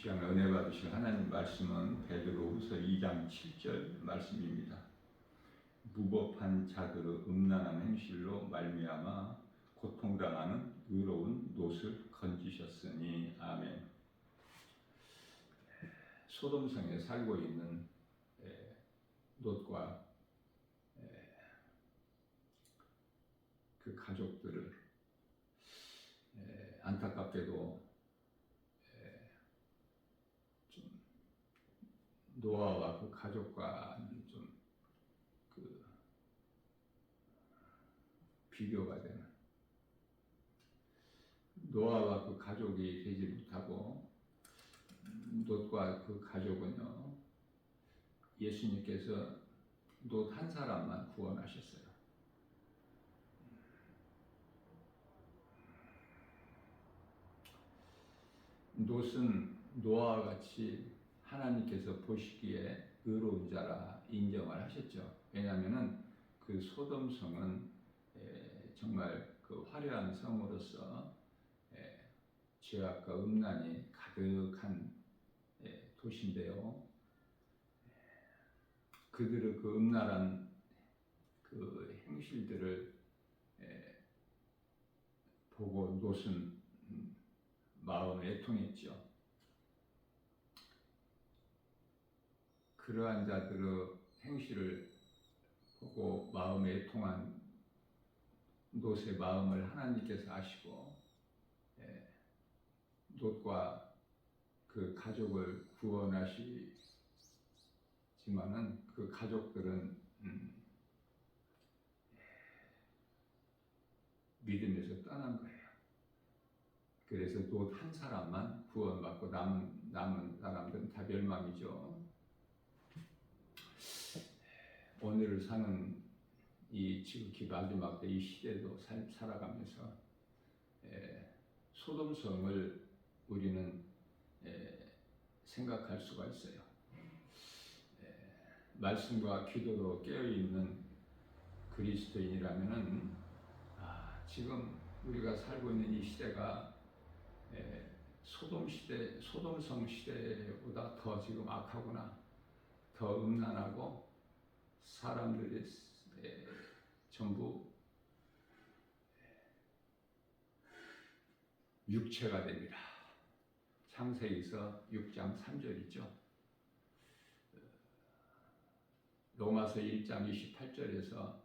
시간 은혜 받으실 하나님 말씀은 베드로후서 2장 7절 말씀입니다. 무법한 자들의 음란한 행실로 말미암아 고통당하는 의로운 롯을 건지셨으니 아멘. 소돔성에 살고 있는 롯과 그 가족들을 안타깝게도 좀 노아와 그 가족과는 좀 그 비교가 되는, 노아와 그 가족이 되지 못하고 롯과 그 가족은요, 예수님께서 롯 한 사람만 구원하셨어요. 롯은 노아와 같이 하나님께서 보시기에 의로운 자라 인정을 하셨죠. 왜냐하면은 그 소돔성은 정말 그 화려한 성으로서 죄악과 음란이 가득한 도시인데요. 그들의 그 음란한 그 행실들을 보고 롯은 마음에 애통했죠. 그러한 자들의 행실을 보고 마음에 애통한 롯의 마음을 하나님께서 아시고 롯과 그 가족을 구원하시지만은 그 가족들은 믿음에서 떠난 거예요. 그래서 롯 한 사람만 구원받고 남은 사람들은 다 멸망이죠. 오늘을 사는 이 지극히 마지막 때 이 시대도 살아가면서 소돔성을 우리는 생각할 수가 있어요. 말씀과 기도로 깨어있는 그리스도인이라면은 지금 우리가 살고 있는 이 시대가 소돔성 시대보다 더 지금 악하구나, 더 음란하고 사람들이 전부 육체가 됩니다. 창세기서 6장 3절이죠. 로마서 1장 28절에서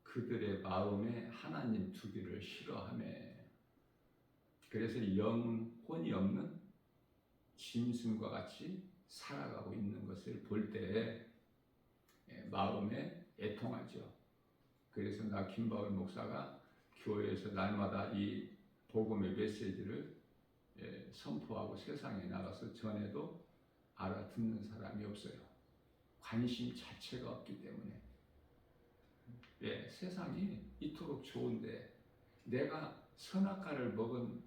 그들의 마음에 하나님 두기를 싫어하며, 그래서 영혼이 없는 짐승과 같이 살아가고 있는 것을 볼 때 마음에 애통하죠. 그래서 나 김바울 목사가 교회에서 날마다 이 복음의 메시지를 선포하고 세상에 나가서 전해도 알아듣는 사람이 없어요. 관심 자체가 없기 때문에. 세상이 이토록 좋은데 내가 선악과를 먹은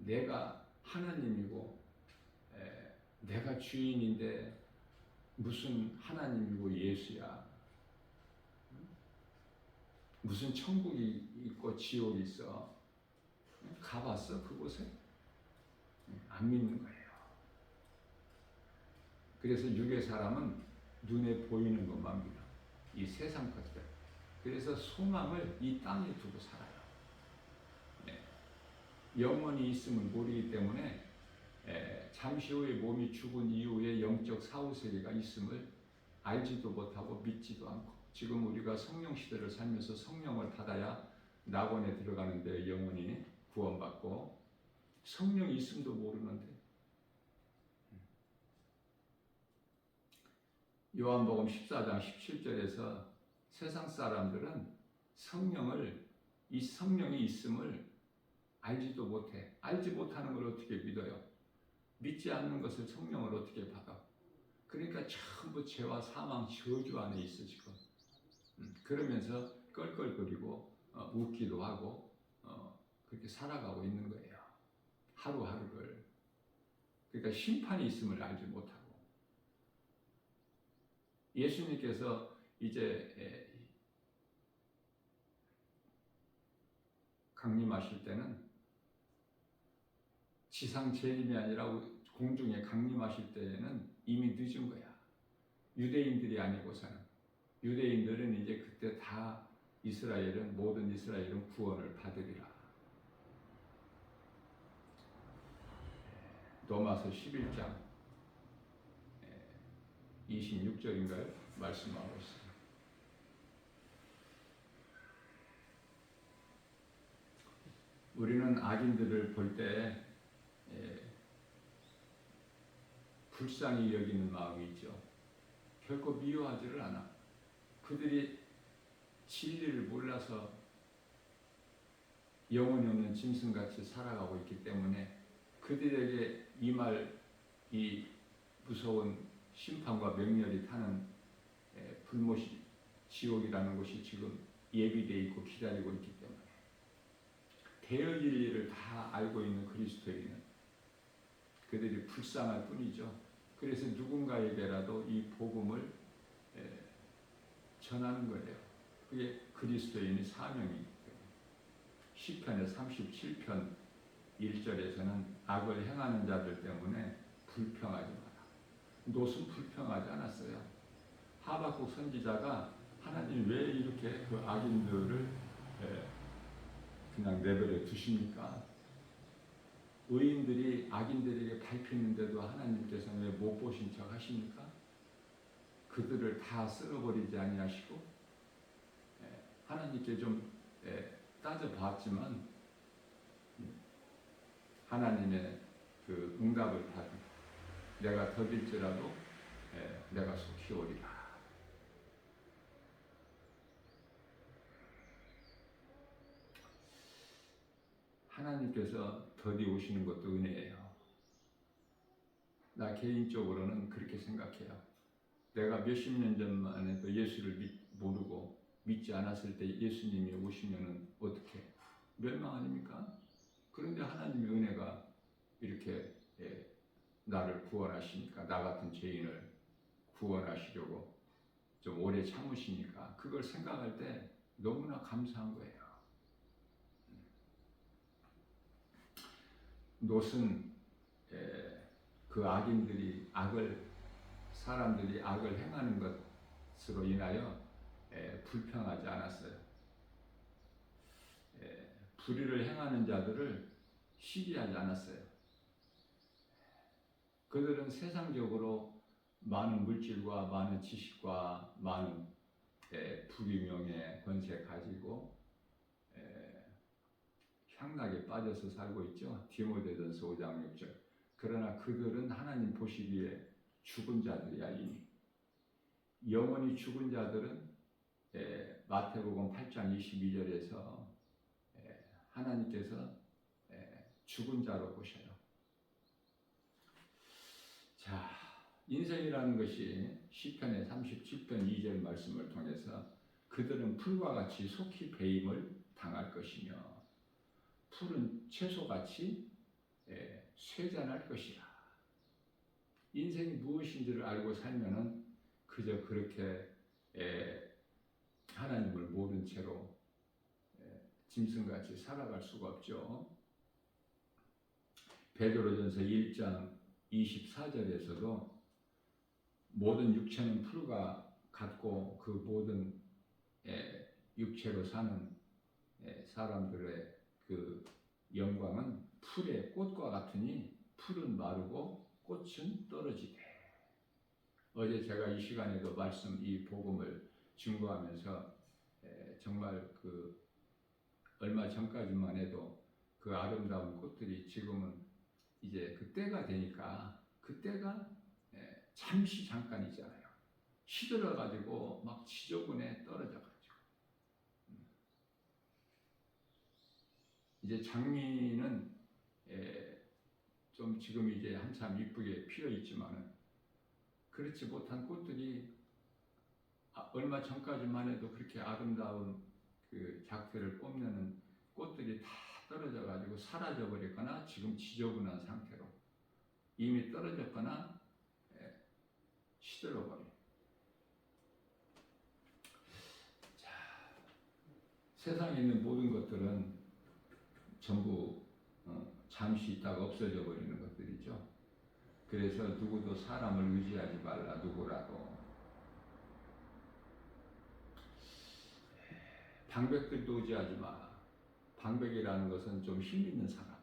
내가 하나님이고 내가 주인인데 무슨 하나님이고 예수야. 무슨 천국이 있고 지옥이 있어. 가봤어 그곳에? 안 믿는 거예요. 그래서 육의 사람은 눈에 보이는 것만 믿어. 이 세상 것들. 그래서 소망을 이 땅에 두고 살아요. 영원히 있음을 모르기 때문에 잠시 후에 몸이 죽은 이후에 영적 사후세계가 있음을 알지도 못하고 믿지도 않고, 지금 우리가 성령 시대를 살면서 성령을 받아야 낙원에 들어가는데 영원히 구원받고, 성령이 있음도 모르는데. 요한복음 14장 17절에서 세상 사람들은 이 성령이 있음을 알지도 못해. 알지 못하는 걸 어떻게 믿어요? 믿지 않는 것을 성령을 어떻게 받아? 그러니까 전부 죄와 사망, 저주 안에 있어 지금. 그러면서 껄껄거리고 웃기도 하고 그렇게 살아가고 있는 거예요. 하루하루를. 그러니까 심판이 있음을 알지 못하고. 예수님께서 이제 강림하실 때는 지상 재림이 아니라 공중에 강림하실 때에는 이미 늦은 거야. 유대인들이 아니고서는. 유대인들은 이제 그때 다 모든 이스라엘은 구원을 받으리라. 로마서 11장 26절인가요? 말씀하고 있어요. 우리는 악인들을 볼 때 불쌍히 여기는 마음이 있죠. 결코 미워하지를 않아. 그들이 진리를 몰라서 영혼이 없는 짐승같이 살아가고 있기 때문에 그들에게 이 무서운 심판과 맹렬히 타는 불못이 지옥이라는 것이 지금 예비되어 있고 기다리고 있기 때문에 되어질 일을 다 알고 있는 그리스도인은 그들이 불쌍할 뿐이죠. 그래서 누군가에게라도 이 복음을 전하는 거예요. 그게 그리스도인의 사명이기 때문에. 시편의 37편 1절에서는 악을 행하는 자들 때문에 불평하지 마라. 롯은 불평하지 않았어요. 하박국 선지자가 하나님 왜 이렇게 그 악인들을 그냥 내버려 두십니까? 의인들이 악인들에게 밟히는데도 하나님께서 왜 못 보신 척 하십니까? 그들을 다 쓸어버리지 아니하시고 하나님께 좀 따져봤지만 하나님의 그 응답을 받은 내가 더딜지라도 내가 속히 오리라. 하나님께서 더디 오시는 것도 은혜예요. 나 개인적으로는 그렇게 생각해요. 내가 몇십 년 전만 해도 예수를 모르고 믿지 않았을 때 예수님이 오시면은 어떻게 멸망 아닙니까? 그런데 하나님의 은혜가 이렇게 나를 구원하시니까, 나 같은 죄인을 구원하시려고 좀 오래 참으시니까 그걸 생각할 때 너무나 감사한 거예요. 롯은 그 사람들이 악을 행하는 것으로 인하여 불평하지 않았어요. 불의를 행하는 자들을 시기하지 않았어요. 그들은 세상적으로 많은 물질과 많은 지식과 많은 부귀명예, 권세 가지고 향락에 빠져서 살고 있죠. 디모데전서 5장 6절. 그러나 그들은 하나님 보시기에 죽은 자들이야. 이미 영원히 죽은 자들은 마태복음 8장 22절에서 하나님께서 죽은 자로 보셔요. 자, 인생이라는 것이 시편의 37편 2절 말씀을 통해서 그들은 풀과 같이 속히 배임을 당할 것이며 풀은 채소같이 쇠잔할 것이라. 인생이 무엇인지를 알고 살면은 그저 그렇게 하나님을 모른 채로 짐승같이 살아갈 수가 없죠. 베드로전서 1장 24절에서도 모든 육체는 풀과 같고 그 모든 육체로 사는 사람들의 그 영광은 풀의 꽃과 같으니 풀은 마르고 꽃은 떨어지되. 어제 제가 이 시간에도 이 복음을 증거하면서 정말 그 얼마 전까지만 해도 그 아름다운 꽃들이 지금은 이제 그 때가 되니까 그 때가 잠시 잠깐이잖아요. 시들어가지고 막 지저분해 떨어져가지고 이제 장미는 좀 지금 이제 한참 이쁘게 피어 있지만은 그렇지 못한 꽃들이 얼마 전까지만 해도 그렇게 아름다운 그 작태를 뽐내는 꽃들이 다 떨어져가지고 사라져버렸거나 지금 지저분한 상태로 이미 떨어졌거나 시들어버려. 자, 세상에 있는 모든 것들은 전부 잠시 있다가 없어져 버리는 것들이죠. 그래서 누구도 사람을 의지하지 말라. 누구라도. 방백들도 의지하지 마. 방백이라는 것은 좀 힘 있는 사람,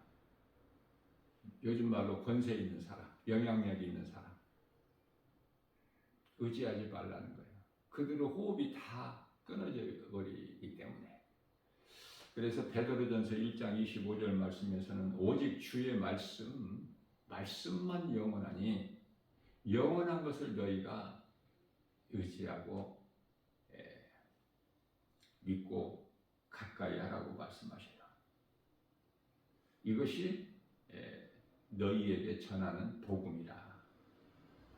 요즘 말로 권세 있는 사람, 영향력이 있는 사람 의지하지 말라는 거예요. 그들의 호흡이 다 끊어져 버리기 때문에. 그래서 베드로전서 1장 25절 말씀에서는 오직 주의 말씀만 영원하니 영원한 것을 너희가 의지하고 믿고 가까이 하라고 말씀하셔요. 이것이 너희에게 전하는 복음이라.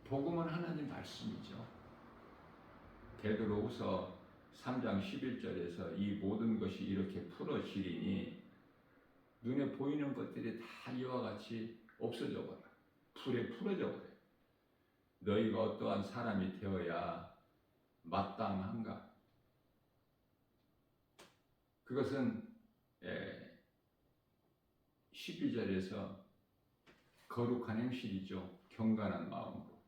복음은 하나님 말씀이죠. 베드로후서 3장 11절에서 이 모든 것이 이렇게 풀어지리니 눈에 보이는 것들이 다 이와 같이 없어져 버려. 불에 풀어져 버려. 너희가 어떠한 사람이 되어야 마땅한가? 그것은 12절에서 거룩한 행실이죠. 경건한 마음으로.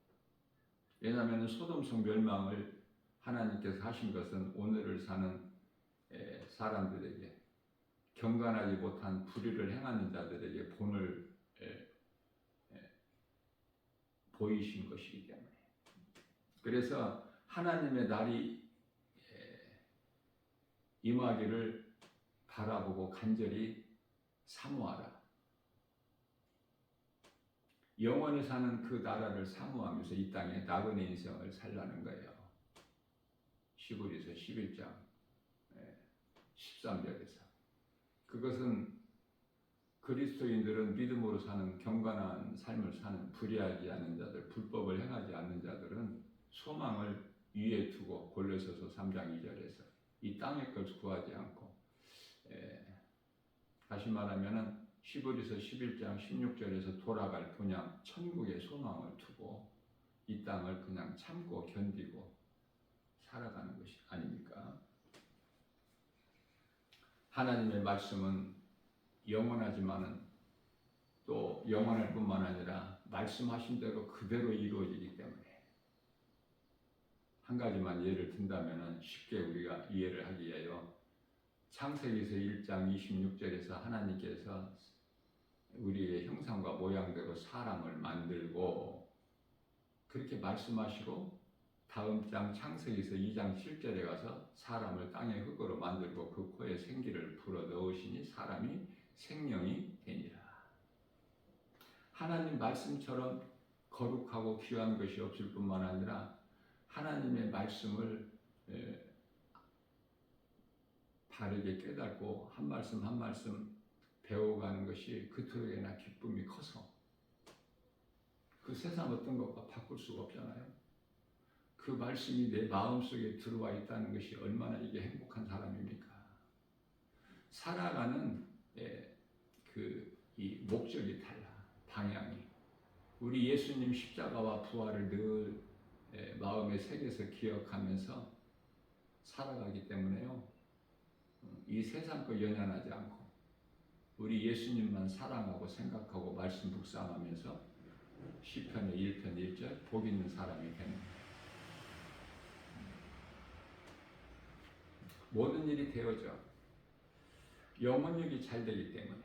왜냐하면 소돔성 멸망을 하나님께서 하신 것은 오늘을 사는 사람들에게, 경건하지 못한 불의를 행하는 자들에게 본을 보이신 것이기 때문에. 그래서 하나님의 날이 임하기를 바라보고 간절히 사모하라. 영원히 사는 그 나라를 사모하면서 이 땅에 나그네 인생을 살라는 거예요. 시브리서 11장 13절에서. 그것은 그리스도인들은 믿음으로 사는 경건한 삶을 사는 불의하지 않는 자들, 불법을 행하지 않는 자들은 소망을 위에 두고, 골로새서 3장 2절에서 이 땅의 것을 구하지 않고, 다시 말하면은 시브리서 11장 16절에서 돌아갈 분양 천국의 소망을 두고 이 땅을 그냥 참고 견디고 살아가는 것이 아닙니까? 하나님의 말씀은 영원하지만은 또 영원할 뿐만 아니라 말씀하신 대로 그대로 이루어지기 때문에, 한 가지만 예를 든다면 쉽게 우리가 이해를 하기 위하여 창세기서 1장 26절에서 하나님께서 우리의 형상과 모양대로 사람을 만들고 그렇게 말씀하시고, 다음 장 창세기서 2장 7절에 가서 사람을 땅의 흙으로 만들고 그 코에 생기를 불어 넣으시니 사람이 생명이 되니라. 하나님 말씀처럼 거룩하고 귀한 것이 없을 뿐만 아니라 하나님의 말씀을 바르게 깨닫고 한 말씀 한 말씀 배워가는 것이 그토록이나 기쁨이 커서 그 세상 어떤 것과 바꿀 수가 없잖아요. 그 말씀이 내 마음속에 들어와 있다는 것이 얼마나 이게 행복한 사람입니까? 살아가는 이 목적이 달라. 방향이. 우리 예수님 십자가와 부활을 늘 마음의 색에서 기억하면서 살아가기 때문에요. 이 세상 거 연연하지 않고 우리 예수님만 사랑하고 생각하고 말씀 묵상하면서 시편의 1편 1절 복 있는 사람이 되는 거예요. 모든 일이 되어져. 영혼력이 잘 되기 때문에.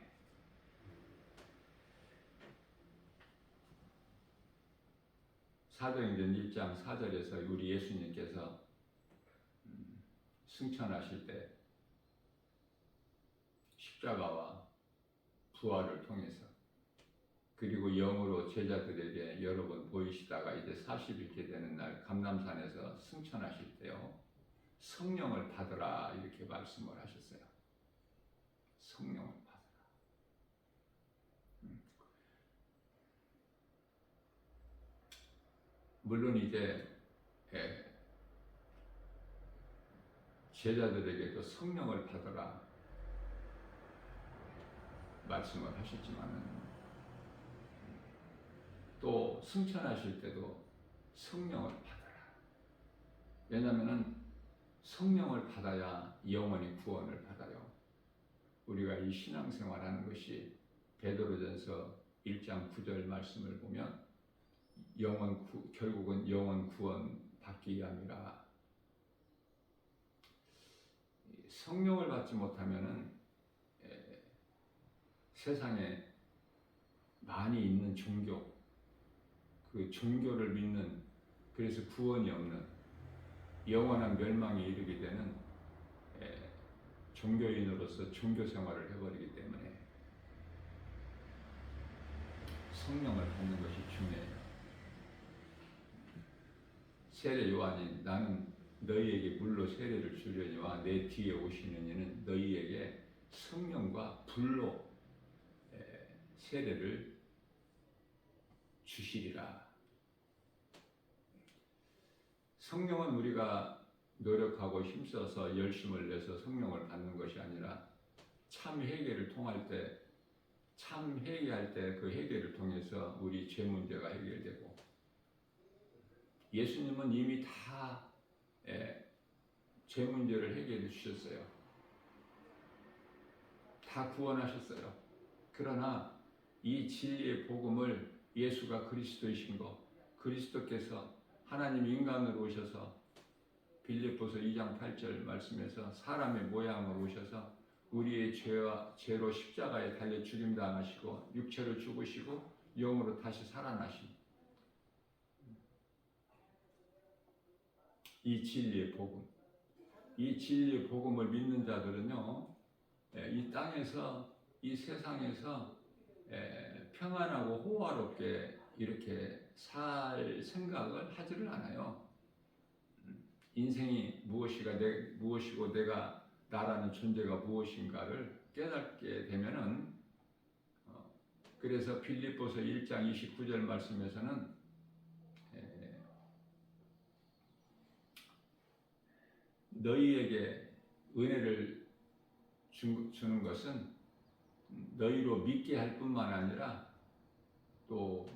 사도행전 1장 4절에서 우리 예수님께서 승천하실 때 십자가와 부활을 통해서, 그리고 영으로 제자들에게 여러 번 보이시다가 이제 40일째 되는 날 감람산에서 승천하실 때요, 성령을 받으라 이렇게 말씀을 하셨어요. 성령을 받으라. 물론 이제 제자들에게도 성령을 받으라 말씀을 하셨지만은 또 승천하실 때도 성령을 받아라. 왜냐하면 성령을 받아야 영원히 구원을 받아요. 우리가 이 신앙생활하는 것이 베드로전서 1장 9절 말씀을 보면 결국은 영원 구원 받기 위함이라. 성령을 받지 못하면은 세상에 많이 있는 종교, 그 종교를 믿는, 그래서 구원이 없는 영원한 멸망에 이르게 되는 종교인으로서 종교 생활을 해버리기 때문에 성령을 받는 것이 중요해요. 세례 요한이 나는 너희에게 물로 세례를 주려니와 내 뒤에 오시는 이는 너희에게 성령과 불로 세례를 주시리라. 성령은 우리가 노력하고 힘써서 열심을 내서 성령을 받는 것이 아니라 참 회개를 통할 때, 참 회개할 때 그 회개를 통해서 우리 죄 문제가 해결되고, 예수님은 이미 다 죄 문제를 해결해 주셨어요. 다 구원하셨어요. 그러나 이 진리의 복음을 예수가 그리스도이신 것, 그리스도께서 하나님 인간으로 오셔서 빌립보서 2장 8절 말씀에서 사람의 모양으로 오셔서 우리의 죄로 십자가에 달려 죽임당하시고 육체로 죽으시고 영으로 다시 살아나신 이 진리의 복음, 이 진리의 복음을 믿는 자들은요, 이 땅에서, 이 세상에서 평안하고 호화롭게 이렇게 살 생각을 하지를 않아요. 인생이 무엇이고 내가 나라는 존재가 무엇인가를 깨닫게 되면은, 그래서 빌립보서 1장 29절 말씀에서는 너희에게 은혜를 주는 것은 너희로 믿게 할 뿐만 아니라 또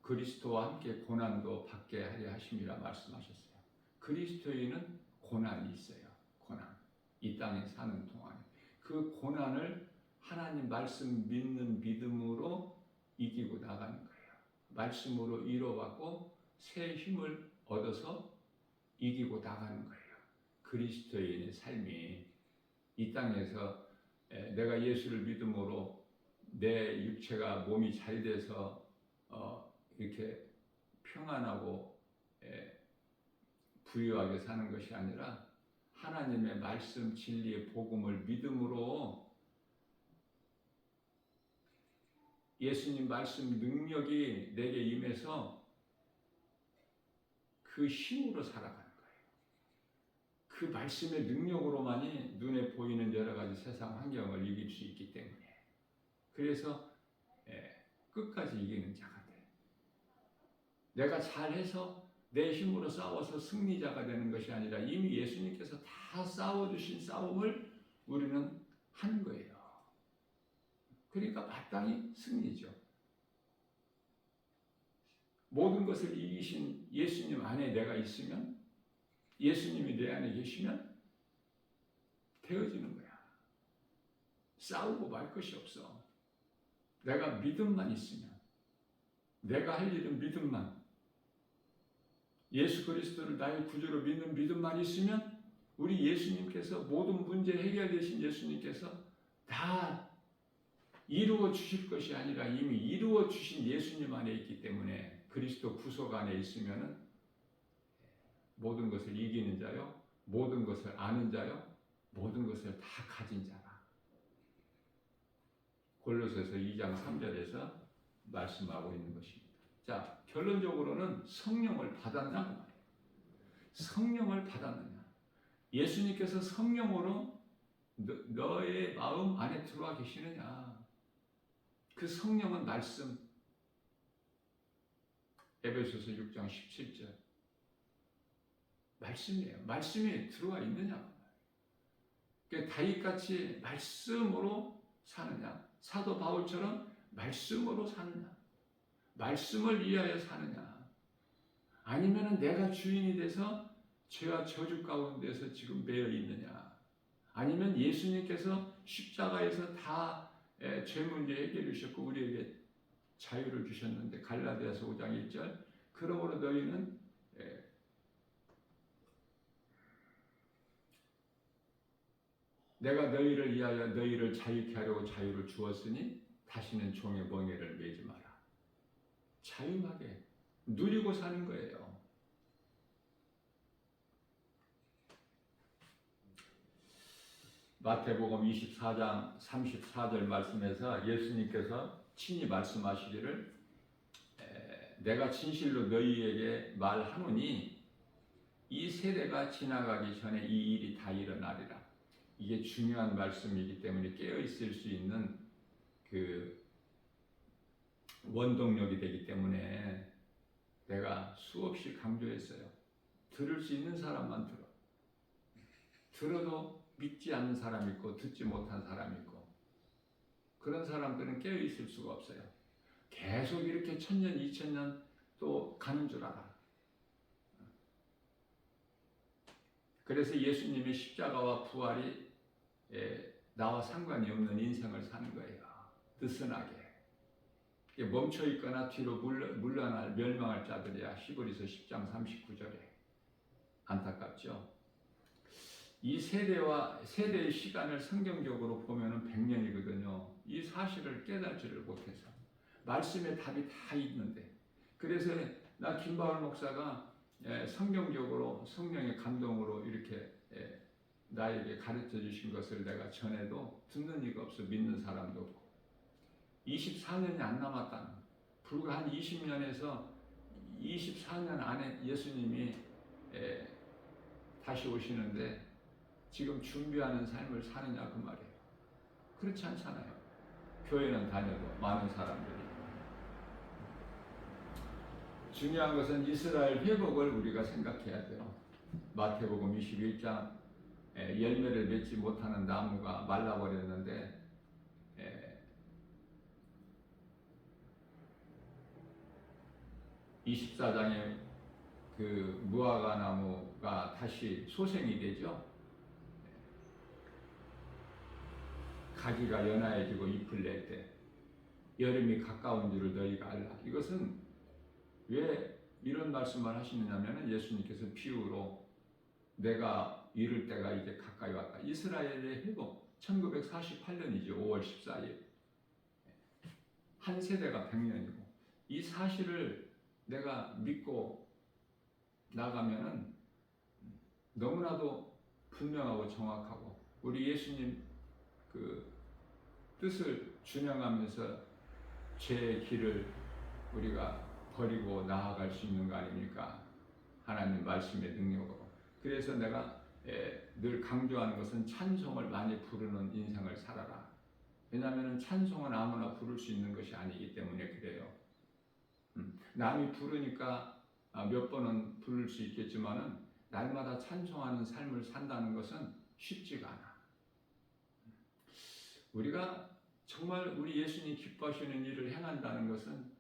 그리스도와 함께 고난도 받게 하려 하심이라 말씀하셨어요. 그리스도인은 고난이 있어요. 고난. 이 땅에 사는 동안에 그 고난을 하나님 말씀 믿는 믿음으로 이기고 나가는 거예요. 말씀으로 이뤄받고 새 힘을 얻어서 이기고 나가는 거예요. 그리스도인의 삶이 이 땅에서 내가 예수를 믿음으로 내 육체가 몸이 잘 돼서 이렇게 평안하고 부유하게 사는 것이 아니라 하나님의 말씀 진리의 복음을 믿음으로 예수님 말씀 능력이 내게 임해서 그 힘으로 살아가는 거예요. 그 말씀의 능력으로만이 눈에 보이는 여러 가지 세상 환경을 이길 수 있기 때문에, 그래서 끝까지 이기는 자가 돼. 내가 잘해서 내 힘으로 싸워서 승리자가 되는 것이 아니라 이미 예수님께서 다 싸워주신 싸움을 우리는 하는 거예요. 그러니까 마땅히 승리죠. 모든 것을 이기신 예수님 안에 내가 있으면, 예수님이 내 안에 계시면 되어지는 거야. 싸우고 말 것이 없어. 내가 믿음만 있으면, 내가 할 일은 믿음만, 예수 그리스도를 나의 구주로 믿는 믿음만 있으면 우리 예수님께서 모든 문제 해결되신 예수님께서 다 이루어 주실 것이 아니라 이미 이루어 주신 예수님 안에 있기 때문에, 그리스도 구속 안에 있으면은 모든 것을 이기는 자요, 모든 것을 아는 자요, 모든 것을 다 가진 자라. 골로새서 2장 3절에서 말씀하고 있는 것입니다. 자, 결론적으로는 성령을 받았냐 그 말이에요. 성령을 받았느냐. 예수님께서 성령으로 너의 마음 안에 들어와 계시느냐. 그 성령은 말씀. 에베소서 6장 17절. 말씀이에요. 말씀이 들어와 있느냐. 그러니까 다윗같이 말씀으로 사느냐. 사도 바울처럼 말씀으로 사느냐. 말씀을 위하여 사느냐. 아니면 내가 주인이 돼서 죄와 저주 가운데서 지금 매여 있느냐. 아니면 예수님께서 십자가에서 다 죄 문제 해결해 주셨고 우리에게 자유를 주셨는데 갈라디아서 5장 1절 그러므로 너희는 내가 너희를 위하여 너희를 자유케 하려고 자유를 주었으니 다시는 종의 멍에를 매지 마라. 자유하게 누리고 사는 거예요. 마태복음 24장 34절 말씀에서 예수님께서 친히 말씀하시기를 내가 진실로 너희에게 말하노니 이 세대가 지나가기 전에 이 일이 다 일어나리라. 이게 중요한 말씀이기 때문에 깨어 있을 수 있는 그 원동력이 되기 때문에 내가 수없이 강조했어요. 들을 수 있는 사람만 들어. 들어도 믿지 않는 사람이 있고 듣지 못한 사람이 있고 그런 사람들은 깨어 있을 수가 없어요. 계속 이렇게 1000년, 2000년 또 가는 줄 알아. 그래서 예수님의 십자가와 부활이 나와 상관이 없는 인생을 사는 거예요. 느슨하게. 멈춰 있거나 뒤로 물러날 멸망할 자들이야. 히브리서 10장 39절에. 안타깝죠. 이 세대의 시간을 성경적으로 보면은 100년이거든요. 이 사실을 깨닫지를 못해서 말씀에 답이 다 있는데 그래서 나 김바울 목사가 성경적으로 성령의 감동으로 이렇게 나에게 가르쳐 주신 것을 내가 전해도 듣는 이가 없어 믿는 사람도 없고 24년이 안 남았다는 불과 한 20년에서 24년 안에 예수님이 다시 오시는데 지금 준비하는 삶을 사느냐 그 말이에요. 그렇지 않잖아요. 교회는 다녀도 많은 사람들이. 중요한 것은 이스라엘 회복을 우리가 생각해야 돼요. 마태복음 21장 열매를 맺지 못하는 나무가 말라버렸는데 24장에 그 무화과 나무가 다시 소생이 되죠. 가지가 연하해지고 잎을 낼 때 여름이 가까운 줄을 너희가 알라. 이것은 왜 이런 말씀을 하시느냐면 예수님께서 비유로 내가 이를 때가 이제 가까이 왔다. 이스라엘의 회복 1948년이죠. 5월 14일 한 세대가 100년이고 이 사실을 내가 믿고 나가면은 너무나도 분명하고 정확하고 우리 예수님 그 뜻을 준행하면서 제 길을 우리가 버리고 나아갈 수 있는 거 아닙니까? 하나님 말씀의 능력으로. 그래서 내가 늘 강조하는 것은 찬송을 많이 부르는 인생을 살아라. 왜냐하면 찬송은 아무나 부를 수 있는 것이 아니기 때문에 그래요. 남이 부르니까 몇 번은 부를 수 있겠지만은 날마다 찬송하는 삶을 산다는 것은 쉽지가 않아. 우리가 정말 우리 예수님 기뻐하시는 일을 행한다는 것은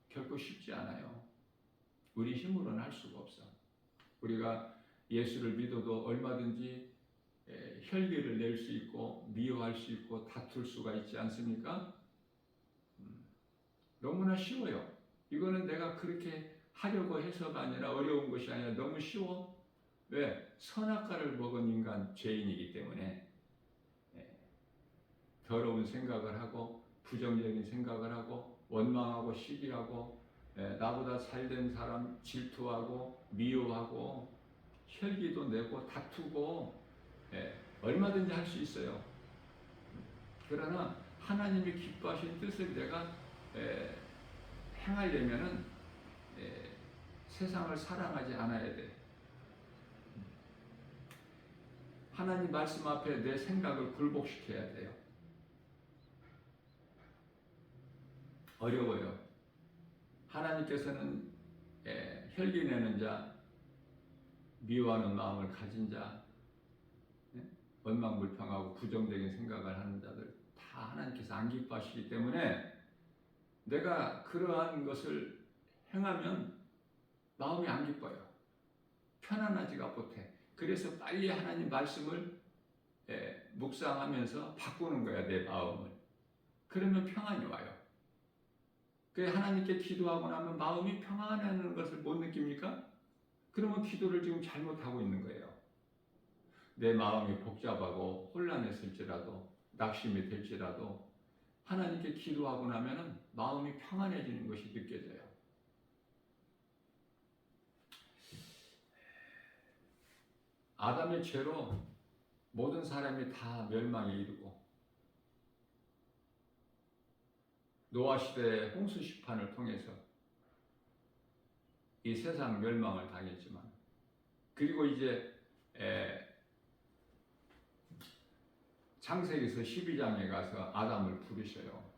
결코 쉽지 않아요. 우리 힘으로는 할 수가 없어. 우리가 예수를 믿어도 얼마든지 혈기를 낼 수 있고 미워할 수 있고 다툴 수가 있지 않습니까? 너무나 쉬워요. 이거는 내가 그렇게 하려고 해서가 아니라 어려운 것이 아니라 너무 쉬워. 왜? 선악과를 먹은 인간 죄인이기 때문에 더러운 생각을 하고 부정적인 생각을 하고 원망하고 시기하고 나보다 잘된 사람 질투하고 미워하고 혈기도 내고 다투고 얼마든지 할 수 있어요. 그러나 하나님이 기뻐하신 뜻을 내가 행하려면은 세상을 사랑하지 않아야 돼. 하나님 말씀 앞에 내 생각을 굴복시켜야 돼요. 어려워요. 하나님께서는 혈기내는 자, 미워하는 마음을 가진 자, 원망불평하고 부정적인 생각을 하는 자들 다 하나님께서 안 기뻐하시기 때문에 내가 그러한 것을 행하면 마음이 안 기뻐요. 편안하지가 못해. 그래서 빨리 하나님 말씀을 묵상하면서 바꾸는 거야, 내 마음을. 그러면 평안이 와요. 하나님께 기도하고 나면 마음이 평안해하는 것을 못 느낍니까? 그러면 기도를 지금 잘못하고 있는 거예요. 내 마음이 복잡하고 혼란했을지라도 낙심이 될지라도 하나님께 기도하고 나면 마음이 평안해지는 것이 느껴져요. 아담의 죄로 모든 사람이 다 멸망에 이르고 노아 시대의 홍수 심판을 통해서 이 세상 멸망을 당했지만 그리고 이제 창세기서 12장에 가서 아담을 부르셔요.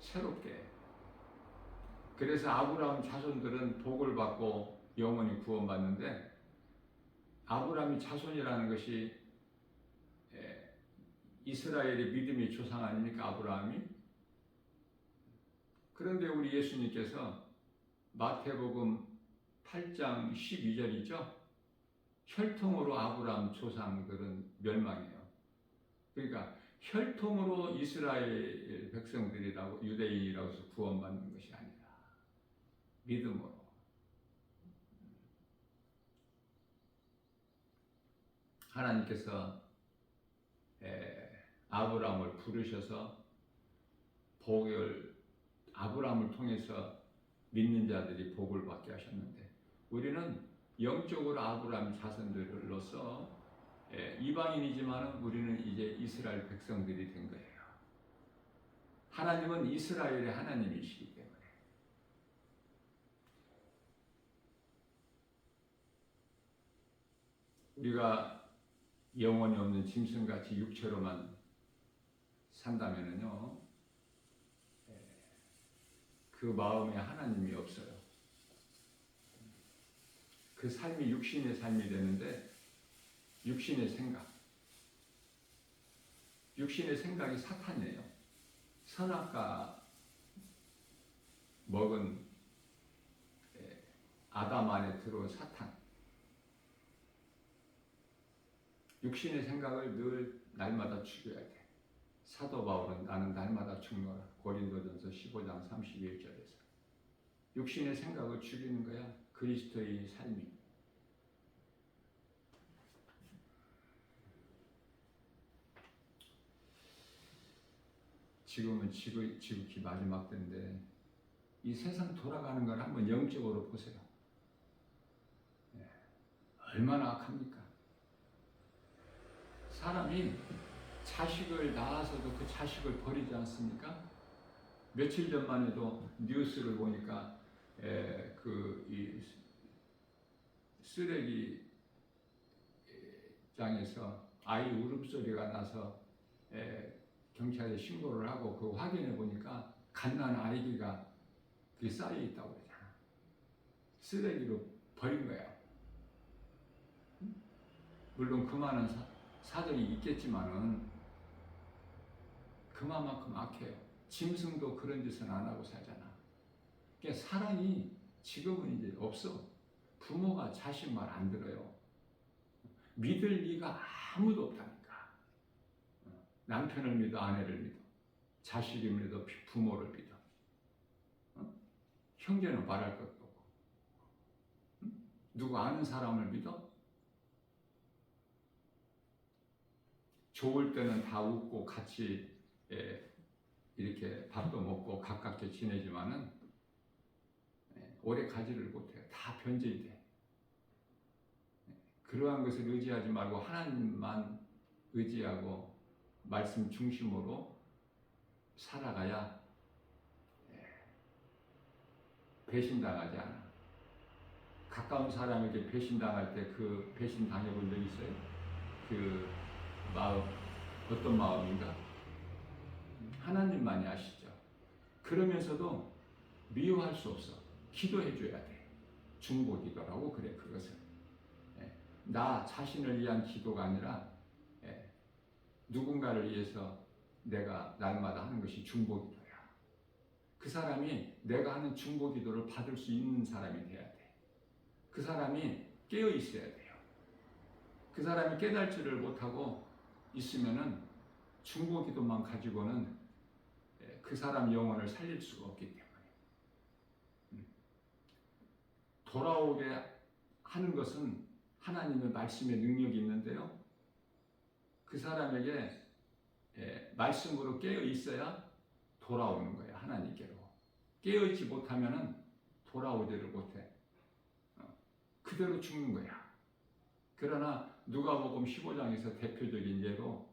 새롭게. 그래서 아브라함 자손들은 복을 받고 영원히 구원받는데 아브라함이 자손이라는 것이 이스라엘의 믿음의 조상 아닙니까? 아브라함이. 그런데 우리 예수님께서 마태복음 8장 12절이죠. 혈통으로 아브라함 조상들은 멸망해요. 그러니까 혈통으로 이스라엘 백성들이라고 유대인이라고 해서 구원받는 것이 아니라 믿음으로. 하나님께서 아브라함을 부르셔서 복을 아브라함을 통해서 믿는 자들이 복을 받게 하셨는데 우리는 영적으로 아브라함 자손들로서 이방인이지만 우리는 이제 이스라엘 백성들이 된 거예요. 하나님은 이스라엘의 하나님이시기 때문에 우리가 영혼이 없는 짐승같이 육체로만 산다면은요, 그 마음에 하나님이 없어요. 그 삶이 육신의 삶이 되는데 육신의 생각이 사탄이에요. 선악과 먹은 아담 안에 들어온 사탄. 육신의 생각을 늘 날마다 죽여야 돼. 사도 바울은 나는 날마다 죽노라. 고린도전서 15장 31절에서. 육신의 생각을 죽이는 거야. 그리스도의 삶이. 지금은 지극히 마지막 때인데 이 세상 돌아가는 걸 한번 영적으로 보세요. 얼마나 악합니까? 사람이 자식을 낳아서도 그 자식을 버리지 않습니까? 며칠 전만 해도 뉴스를 보니까 이 쓰레기장에서 아이 울음소리가 나서 경찰에 신고를 하고 그 확인해 보니까 갓난 아이가 그게 쌓여 있다고 그러잖아. 쓰레기로 버린 거야. 물론 그 많은 사정이 있겠지만은 그만큼 악해요. 짐승도 그런 짓은 안 하고 살잖아. 그러니까 사랑이 지금은 이제 없어. 부모가 자식 말 안 들어요. 믿을 리가 아무도 없다니까. 남편을 믿어, 아내를 믿어, 자식을 믿어, 부모를 믿어. 형제는 말할 것도 없고. 누구 아는 사람을 믿어? 좋을 때는 다 웃고 같이 이렇게 밥도 먹고 가깝게 지내지만은 오래 가지를 못해요. 다 변질이 돼. 그러한 것을 의지하지 말고 하나님만 의지하고 말씀 중심으로 살아가야 배신당하지 않아. 가까운 사람에게 배신당할 때 그 배신 당해본 적 있어요? 그 마음 어떤 마음인가? 하나님만이 아시죠. 그러면서도 미워할 수 없어. 기도해 줘야 돼. 중보기도라고 그래. 그것을 나 자신을 위한 기도가 아니라 누군가를 위해서 내가 날마다 하는 것이 중보기도야. 그 사람이 내가 하는 중보기도를 받을 수 있는 사람이 돼야 돼. 그 사람이 깨어 있어야 돼요. 그 사람이 깨달지를 못하고 있으면은 중보기도만 가지고는 그 사람 영혼을 살릴 수가 없기 때문에 돌아오게 하는 것은 하나님의 말씀의 능력이 있는데요. 그 사람에게 말씀으로 깨어 있어야 돌아오는 거예요. 하나님께로. 깨어 있지 못하면은 돌아오지를 못해. 그대로 죽는 거야. 그러나 누가복음 15장에서 대표적인 예로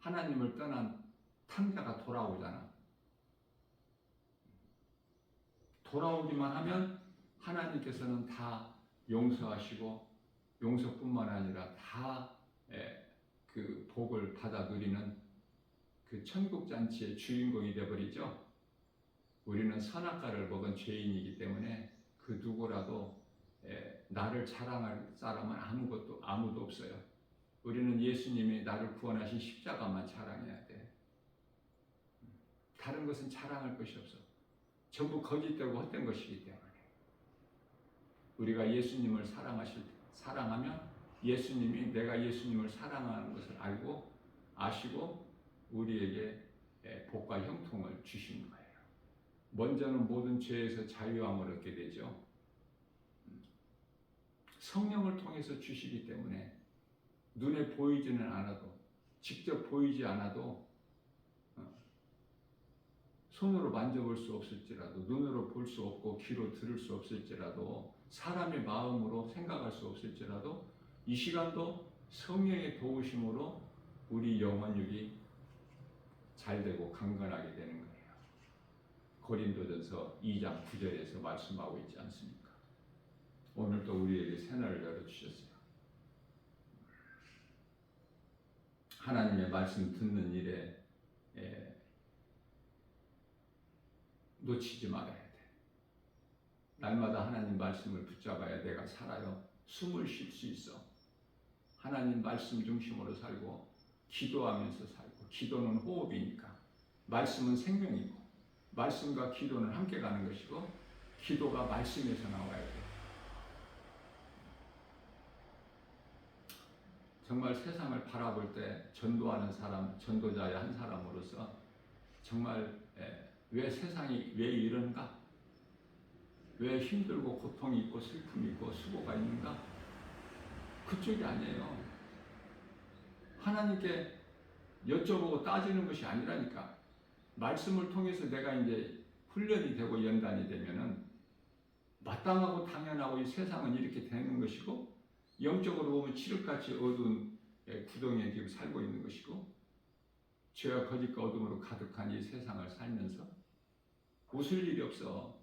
하나님을 떠난 탕자가 돌아오잖아. 돌아오기만 하면 하나님께서는 다 용서하시고 용서뿐만 아니라 다 그 복을 받아 누리는 그 천국 잔치의 주인공이 되어버리죠. 우리는 선악과를 먹은 죄인이기 때문에 그 누구라도 나를 자랑할 사람은 아무도 없어요. 우리는 예수님이 나를 구원하신 십자가만 자랑해야 돼. 다른 것은 자랑할 것이 없어. 전부 거짓되고 헛된 것이기 때문에 우리가 예수님을 사랑하면 예수님이 내가 예수님을 사랑하는 것을 알고 아시고 우리에게 복과 형통을 주시는 거예요. 먼저는 모든 죄에서 자유함을 얻게 되죠. 성령을 통해서 주시기 때문에 눈에 보이지는 않아도 직접 보이지 않아도 손으로 만져볼 수 없을지라도 눈으로 볼 수 없고 귀로 들을 수 없을지라도 사람의 마음으로 생각할 수 없을지라도 이 시간도 성령의 도우심으로 우리 영혼육이 잘되고 강건하게 되는 거예요. 고린도전서 2장 9절에서 말씀하고 있지 않습니까? 오늘도 우리에게 새날을 열어주셨어요. 하나님의 말씀 듣는 일에 놓치지 말아야 돼. 날마다 하나님 말씀을 붙잡아야 내가 살아요. 숨을 쉴 수 있어. 하나님 말씀 중심으로 살고 기도하면서 살고 기도는 호흡이니까 말씀은 생명이고 말씀과 기도는 함께 가는 것이고 기도가 말씀에서 나와야 돼. 정말 세상을 바라볼 때 전도하는 사람, 전도자의 한 사람으로서 정말 왜 세상이 왜 이런가? 왜 힘들고 고통이 있고 슬픔이 있고 수고가 있는가? 그쪽이 아니에요. 하나님께 여쭤보고 따지는 것이 아니라니까. 말씀을 통해서 내가 이제 훈련이 되고 연단이 되면은 마땅하고 당연하고 이 세상은 이렇게 되는 것이고 영적으로 보면 칠흑같이 어두운 구덩이에 지금 살고 있는 것이고 죄와 거짓과 어둠으로 가득한 이 세상을 살면서 웃을 일이 없어.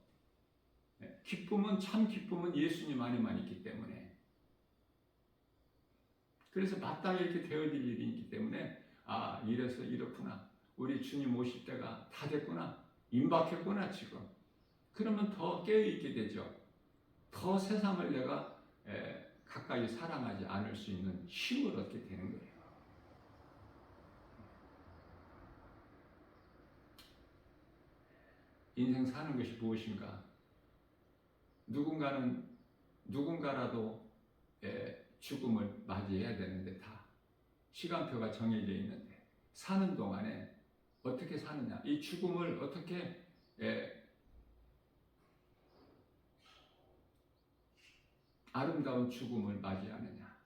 기쁨은 참 기쁨은 예수님 안에만 있기 때문에 그래서 마땅히 이렇게 되어질 일이 있기 때문에 이래서 이렇구나. 우리 주님 오실 때가 다 됐구나. 임박했구나 지금. 그러면 더 깨어있게 되죠. 더 세상을 내가 가까이 사랑하지 않을 수 있는 힘을 얻게 되는 거예요. 인생 사는 것이 무엇인가? 누군가라도 죽음을 맞이해야 되는데 다 시간표가 정해져 있는데 사는 동안에 어떻게 사느냐? 이 죽음을 어떻게 아름다운 죽음을 맞이하느냐?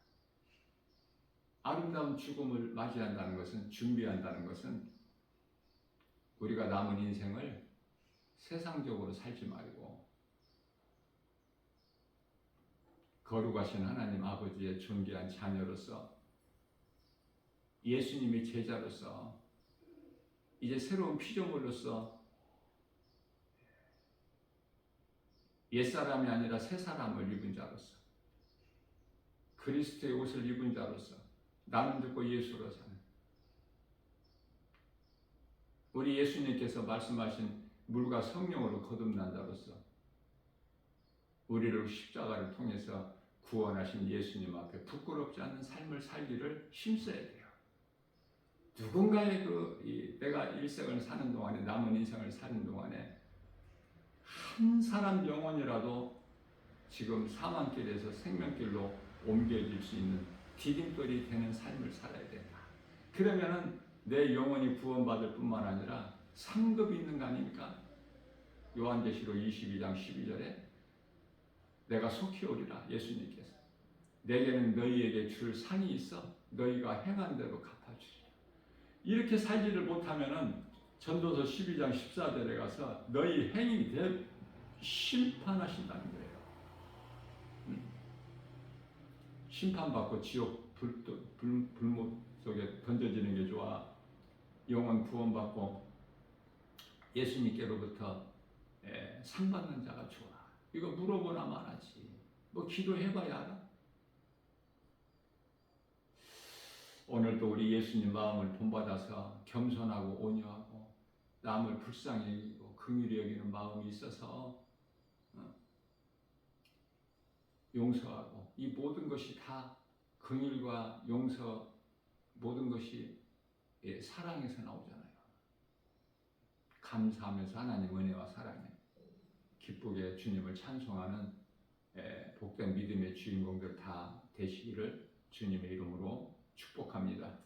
아름다운 죽음을 맞이한다는 것은 준비한다는 것은 우리가 남은 인생을 세상적으로 살지 말고 거룩하신 하나님 아버지의 존귀한 자녀로서 예수님의 제자로서 이제 새로운 피조물로서 옛사람이 아니라 새사람을 입은 자로서 그리스도의 옷을 입은 자로서 나는 듣고 예수로 사는 우리 예수님께서 말씀하신 물과 성령으로 거듭난 자로서 우리를 십자가를 통해서 구원하신 예수님 앞에 부끄럽지 않는 삶을 살기를 힘써야 돼요. 누군가의 내가 일생을 사는 동안에 남은 인생을 사는 동안에 한 사람 영혼이라도 지금 사망길에서 생명길로 옮겨질 수 있는 디딤돌이 되는 삶을 살아야 된다. 그러면은 내 영혼이 구원받을 뿐만 아니라 상급이 있는 거 아닙니까? 요한계시록 22장 12절에 내가 속히 오리라 예수님께서 내게는 너희에게 줄 상이 있어 너희가 행한 대로 갚아주리라. 이렇게 살지를 못하면은 전도서 12장 14절에 가서 너희 행위 대로 심판하신다는 거예요. 심판받고 지옥 불못 속에 던져지는 게 좋아? 영원 구원받고 예수님께로부터 상 받는 자가 좋아? 이거 물어보나 말하지. 뭐 기도해봐야 알아? 오늘도 우리 예수님 마음을 본받아서 겸손하고 온유하고 남을 불쌍히 여기고 긍휼히 여기는 마음이 있어서 용서하고 이 모든 것이 다 긍휼과 용서 모든 것이 사랑에서 나오잖아요. 감사하면서 하나님 은혜와 사랑에 기쁘게 주님을 찬송하는 복된 믿음의 주인공들 다 되시기를 주님의 이름으로 축복합니다.